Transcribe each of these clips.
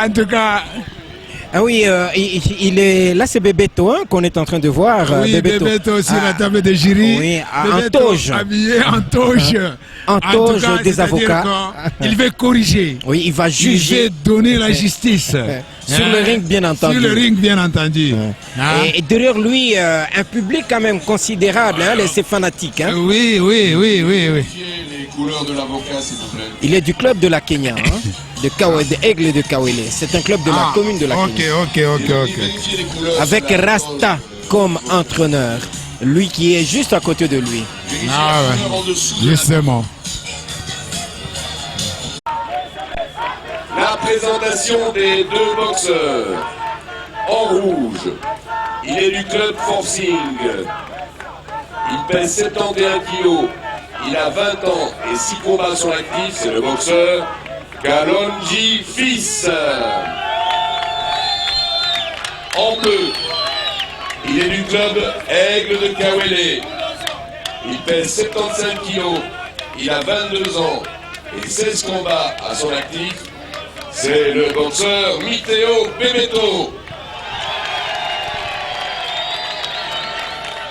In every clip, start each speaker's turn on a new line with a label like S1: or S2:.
S1: En tout cas...
S2: Ah oui, il est là, c'est Bebeto hein, qu'on est en train de voir.
S1: Oui, Bebeto sur la table de jury.
S2: Oui, en
S1: toge. Habillé en toge.
S2: En toge des avocats.
S1: Il veut corriger.
S2: Oui, il va juger.
S1: Il veut donner la justice.
S2: Sur le ring, bien entendu.
S1: Sur le ring, bien entendu.
S2: Et derrière lui, un public quand même considérable, hein, ses fanatiques. Hein.
S1: Oui.
S3: Les couleurs de l'avocat, s'il vous plaît.
S2: Il est du club de la Kenya, hein, de Aigle de Kawele. C'est un club de la commune de la Kenya.
S1: Ok.
S2: Avec Rasta comme entraîneur. Lui qui est juste à côté de lui.
S1: Ah ouais, justement.
S3: La présentation des deux boxeurs. En rouge, il est du club Forcing. Il pèse 71 kilos. Il a 20 ans et 6 combats sur l'actif. C'est le boxeur Kalonji Fils. En bleu, il est du club Aigle de Kawele. Il pèse 75 kilos. Il a 22 ans et 16 combats à son actif. C'est le boxeur Miteo Bebeto.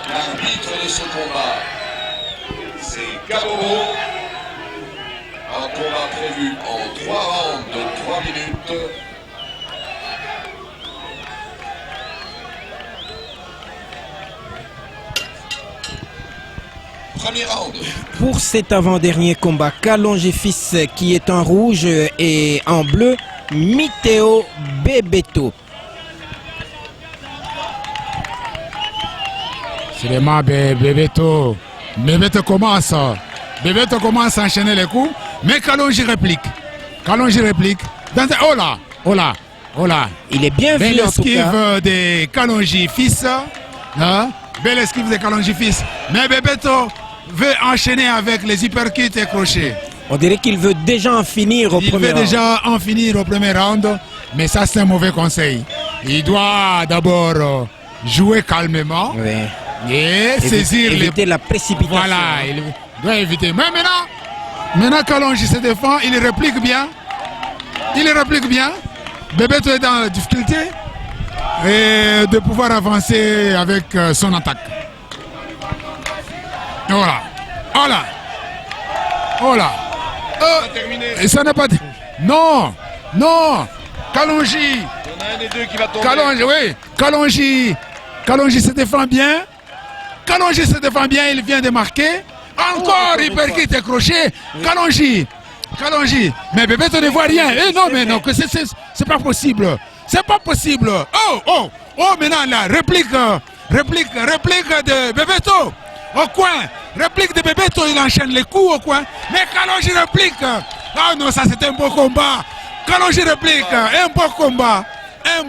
S3: L'arbitre de ce combat, c'est Kaboro. Un combat prévu en 3 rounds de 3 minutes. Premier round.
S2: Pour cet avant-dernier combat, Kalonji Fils qui est en rouge et en bleu, Miteo Bebeto.
S1: C'est vraiment Bebeto. Bebeto commence à enchaîner les coups, mais Kalonji réplique. Oh là.
S2: Il est bien vu en tout cas.
S1: Belle esquive de Kalonji Fils. Hein? Belle esquive de Kalonji Fils. Mais Bebeto veut enchaîner avec les uppercuts et crochets.
S2: On dirait qu'il veut déjà en finir au
S1: premier round. Mais ça, c'est un mauvais conseil. Il doit d'abord jouer calmement.
S2: Oui.
S1: Et éviter
S2: la précipitation.
S1: Voilà, il doit éviter. Mais maintenant Kalonji se défend, il réplique bien. Bebeto est dans la difficulté et de pouvoir avancer avec son attaque. Voilà. Et ça n'a pas... Non. Kalonji.
S3: Il y en a un des deux qui va tomber.
S1: Kalonji se défend bien. Il vient de marquer. Encore hyperkit et crochet. Kalonji. Mais Bebeto ne voit rien. Non, que c'est pas possible. Oh, maintenant la réplique de Bebeto. Au coin. Réplique de Bebeto, il enchaîne les coups au coin. Mais Kalonji réplique. Ah non, ça c'est un beau combat. Kalonji réplique. Un beau combat. Ça
S3: veut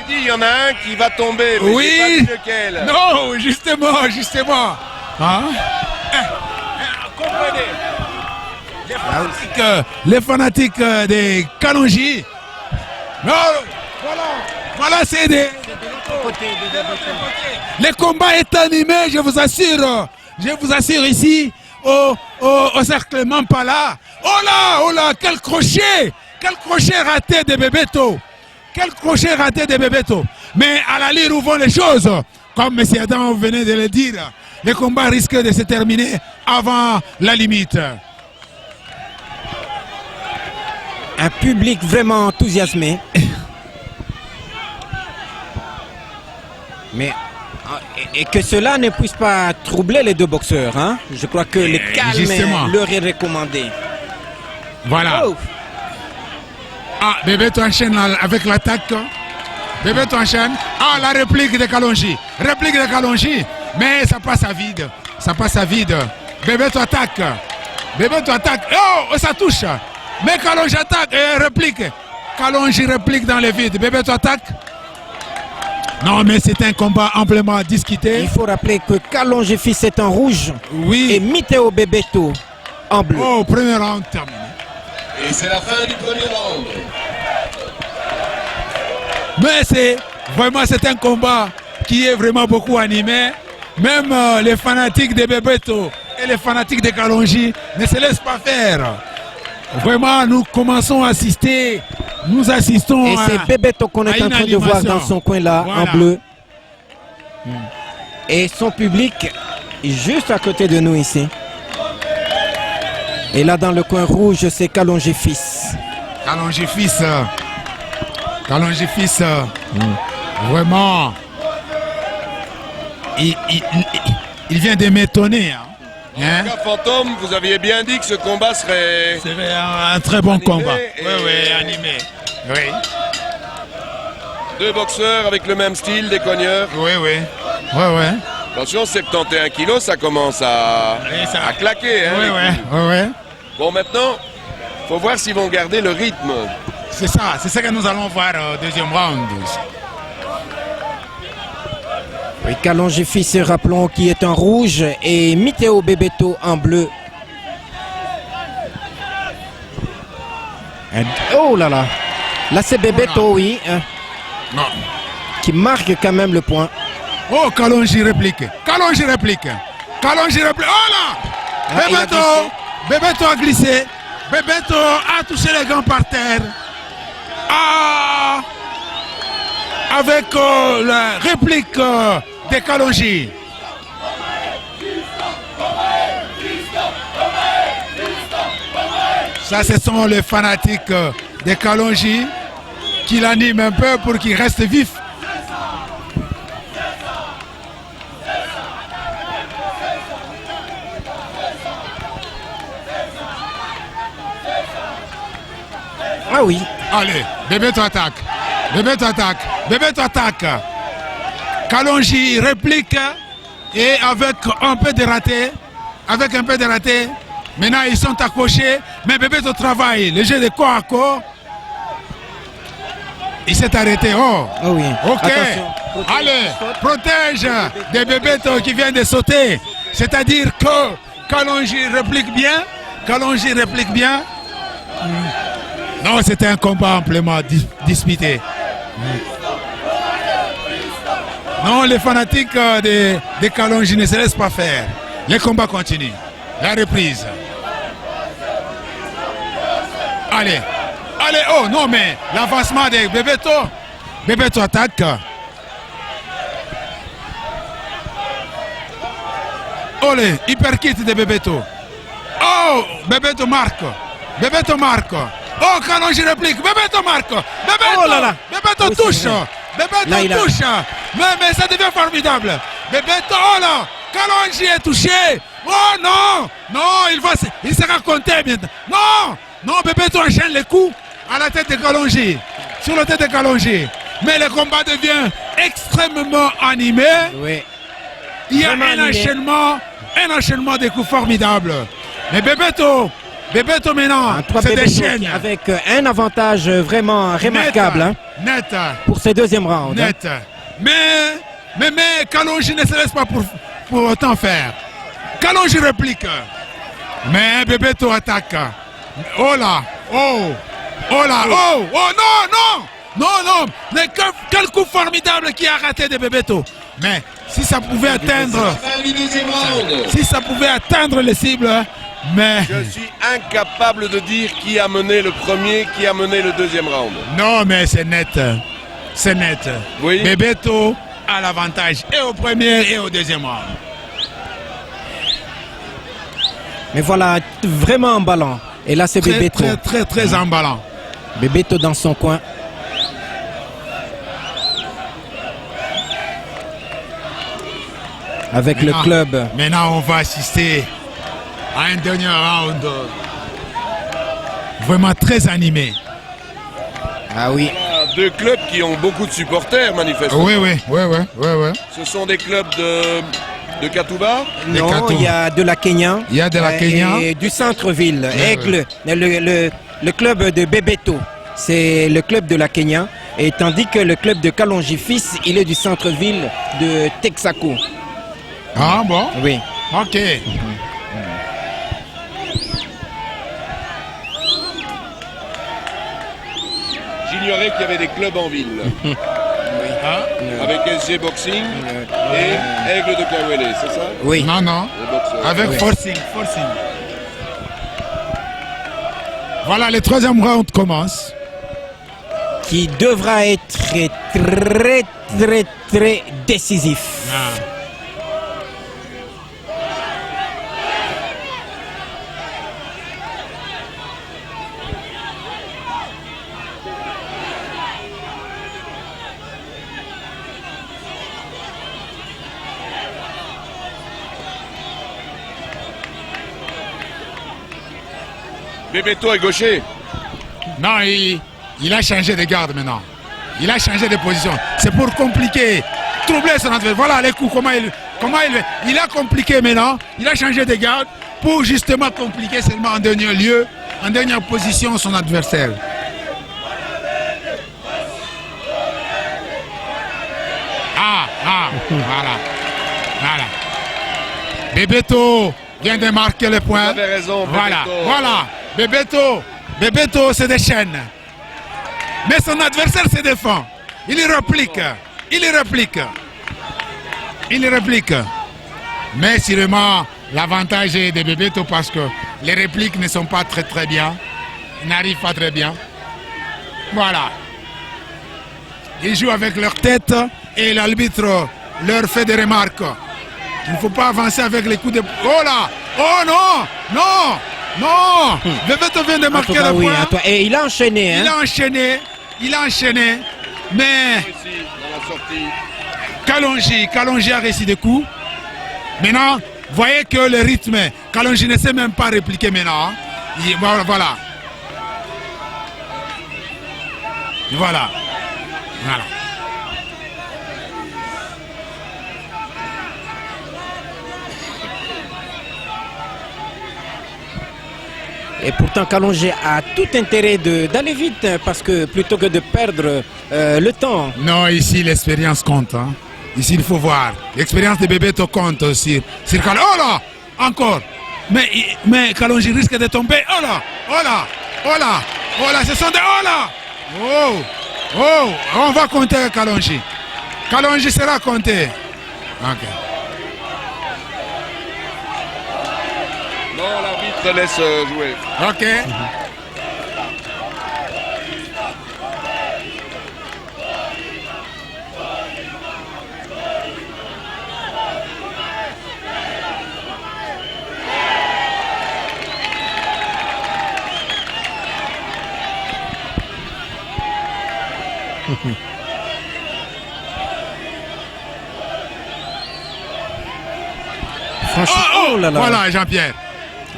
S3: dire il y en a un qui va tomber, mais
S1: oui.
S3: pas lequel.
S1: Non, justement. Hein?
S3: Comprenez.
S1: Les fanatiques de Kalonji. Non, voilà, c'est des... Le combat est animé, je vous assure ici, au cercle Mampala. Oh là, quel crochet raté de Bebeto. Mais à l'allure où vont les choses, comme M. Adam venait de le dire, le combat risque de se terminer avant la limite.
S2: Un public vraiment enthousiasmé. Mais et que cela ne puisse pas troubler les deux boxeurs. Hein? Je crois que le calme leur est recommandé.
S1: Voilà.
S2: Oh.
S1: Bebeto enchaîne avec l'attaque. La réplique de Kalonji. Mais ça passe à vide. Bebeto attaque. Oh, ça touche. Mais Kalonji attaque et réplique. Kalonji réplique dans le vide. Bebeto attaque. Non, mais c'est un combat amplement discuté.
S2: Il faut rappeler que Kalonji Fils est en rouge.
S1: Oui.
S2: Et Miteo Bebeto en bleu.
S1: Oh, premier round terminé.
S3: Et c'est la fin du premier round.
S1: Mais c'est un combat qui est vraiment beaucoup animé. Même les fanatiques de Bebeto et les fanatiques de Kalonji ne se laissent pas faire. Vraiment, nous commençons à assister nous assistons
S2: Et c'est Bebeto qu'on est
S1: à
S2: en
S1: une
S2: train de voir
S1: animation.
S2: dans son coin là,
S1: Voilà.
S2: en bleu. Et son public juste à côté de nous ici. Et là dans le coin rouge, c'est Kalonji Fils.
S1: Kalonji Fils. Kalonji Fils. Vraiment. Il vient de m'étonner. Hein. Hein?
S3: Fantôme, vous aviez bien dit que ce combat serait...
S1: C'est un très bon combat.
S3: et-
S1: Oui, oui, animé. Oui,
S3: Deux boxeurs avec le même style, des cogneurs.
S1: oui, oui. Oui, oui.
S3: Attention, 71 kilos, ça commence à claquer. Hein,
S1: Oui,
S3: les
S1: oui,
S3: coups.
S1: oui, oui.
S3: Bon, maintenant, faut voir s'ils vont garder le rythme.
S1: C'est ça que nous allons voir au deuxième round.
S2: Oui, Kalonji Fils, rappelons, qui est en rouge et Miteo Bebeto en bleu. Oh là là. Là c'est Bebeto, oui, hein,
S1: Non.
S2: qui marque quand même le point.
S1: Oh, Kalonji réplique. Kalonji réplique. Kalonji réplique. Oh là!
S2: Ah, il a
S1: Bebeto. Bebeto a glissé. Bebeto a touché les gants par terre. Ah! Avec la réplique de Kalonji. Ça, ce sont les fanatiques de Kalonji qui l'animent un peu pour qu'il reste vif.
S2: Ah oui.
S1: Allez, Bebeto attaque. Bebeto attaque. Bebeto attaque. Kalonji réplique et avec un peu de raté. Avec un peu de raté. Maintenant, ils sont accrochés. Mais Bebeto travaille. Le jeu de corps à corps. Il s'est arrêté. Oh.
S2: Ah oui.
S1: Ok.
S2: Attention.
S1: Allez, protège de Bebeto qui vient de sauter. C'est-à-dire que Kalonji réplique bien. Kalonji réplique bien. Non, c'était un combat amplement disputé. Non, les fanatiques de Kalonji ne se laissent pas faire. Les combats continuent. La reprise. Allez. Allez, oh non, mais l'avancement de Bebeto. Bebeto attaque. Olé, hyperkit de Bebeto. Oh, Bebeto marque. Bebeto marque. Oh, Kalonji réplique. Bebeto marque. Bebeto.
S2: Oh là là.
S1: Bebeto
S2: Oui, c'est
S1: touche.
S2: vrai.
S1: Bebeto
S2: Là, il a-
S1: touche. Mais ça devient formidable. Bebeto, oh là. Kalonji est touché. Oh non. Non, il sera compté maintenant. Non. Non, Bebeto enchaîne les coups à la tête de Kalonji. Sur la tête de Kalonji. Mais le combat devient extrêmement animé.
S2: Oui.
S1: Il y a
S2: Vraiment animé.
S1: un enchaînement de coups formidables. Mais Bebeto maintenant,
S2: En trois
S1: c'est des
S2: Bebeto
S1: chaînes.
S2: avec un avantage vraiment remarquable hein,
S1: Net,
S2: pour ce deuxième round. hein.
S1: net. Mais Kalonji ne se laisse pas pour autant faire. Kalonji réplique. Mais Bebeto attaque. Oh là, oh là, oh non. Mais quel coup formidable qui a raté de Bebeto. Mais si ça pouvait atteindre, si ça pouvait atteindre les cibles, mais
S3: Je suis incapable de dire qui a mené le premier, qui a mené le deuxième round.
S1: non, mais c'est net. C'est net.
S3: Oui.
S1: Bebeto a l'avantage et au premier et au deuxième round.
S2: Mais voilà, vraiment emballant. Et là, c'est
S1: Très,
S2: Bebeto.
S1: très emballant.
S2: Bebeto dans son coin. Avec le
S1: Maintenant-
S2: club.
S1: Maintenant, on va assister à un dernier round vraiment très animé.
S2: Ah oui.
S3: Deux clubs qui ont beaucoup de supporters, manifestement.
S1: Oui.
S3: Ce sont des clubs de Katouba.
S2: Non,
S1: Kato.
S2: il y a de la Kenya.
S1: Il y a de la Kenya.
S2: Et du centre-ville.
S1: Ouais,
S2: Aigle. Le club de Bebeto. C'est le club de la Kenya. Et tandis que le club de Kalonji Fils, il est du centre-ville de Texaco.
S1: Ah bon?
S2: Oui.
S1: Ok.
S3: J'ignorais qu'il y avait des clubs en ville. Avec SG Boxing et Aigle de Kawele, c'est ça?
S2: Oui.
S1: Non.
S3: Les boxeurs.
S1: Avec
S2: Oui.
S1: forcing. Voilà, le troisième round commence.
S2: qui devra être très décisif.
S1: Ah.
S3: Bebeto est gaucher.
S1: Non, il a changé de garde maintenant. Il a changé de position. C'est pour compliquer, troubler son adversaire. Voilà les coups, il a compliqué maintenant. Il a changé de garde pour justement compliquer seulement en dernier lieu, en dernière position son adversaire. Voilà. Voilà. Bebeto vient de marquer le point.
S3: Vous avez raison,
S1: Voilà,
S3: Bebeto.
S1: voilà. Bebeto se déchaîne. Mais son adversaire se défend. Il réplique. Mais sûrement, l'avantage est de Bebeto parce que les répliques ne sont pas très bien. Ils n'arrivent pas très bien. Voilà. Ils jouent avec leur tête et l'arbitre leur fait des remarques. Il ne faut pas avancer avec les coups de... Oh là! Oh non! Non! Bebeto vient de marquer le
S2: Oui,
S1: point.
S2: et il a enchaîné. Hein?
S1: Il a enchaîné. Mais
S3: Ici, dans la sortie.
S1: Kalonji a réussi des coups. Maintenant, voyez que le rythme, Kalonji ne sait même pas répliquer maintenant. Voilà.
S2: Et pourtant, Kalonji a tout intérêt d'aller vite parce que plutôt que de perdre le temps.
S1: Non, ici l'expérience compte. Hein. Ici il faut voir. L'expérience de Bebeto compte aussi. Oh là! Encore! Mais Kalonji risque de tomber. Oh là! Ce sont des... Oh là! Oh! On va compter Kalonji. Kalonji sera compté. Ok.
S3: Non, l'arbitre laisse jouer.
S1: Ok.
S2: Franchement, oh là là.
S1: Voilà Jean-Pierre.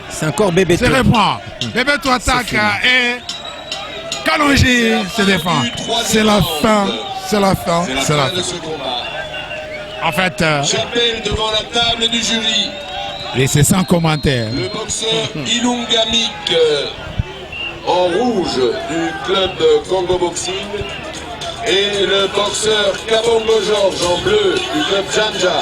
S2: C'est encore Bebeto.
S1: C'est reprend. Bebeto attaque et Kalonji se défend. C'est la fin.
S3: C'est la fin de ce combat.
S1: En fait,
S3: J'appelle devant la table du jury
S1: et c'est sans commentaire.
S3: le boxeur Ilungamik en rouge du club Congo Boxing et le boxeur Kabongo Georges en bleu du club Janja.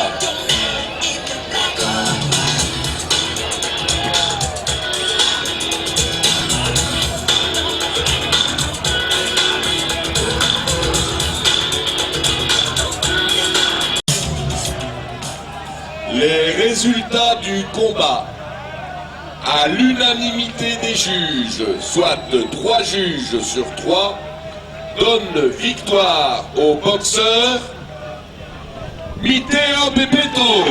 S3: Les résultats du combat, à l'unanimité des juges, soit 3 juges sur 3, donnent victoire au boxeur Miteo Bebeto.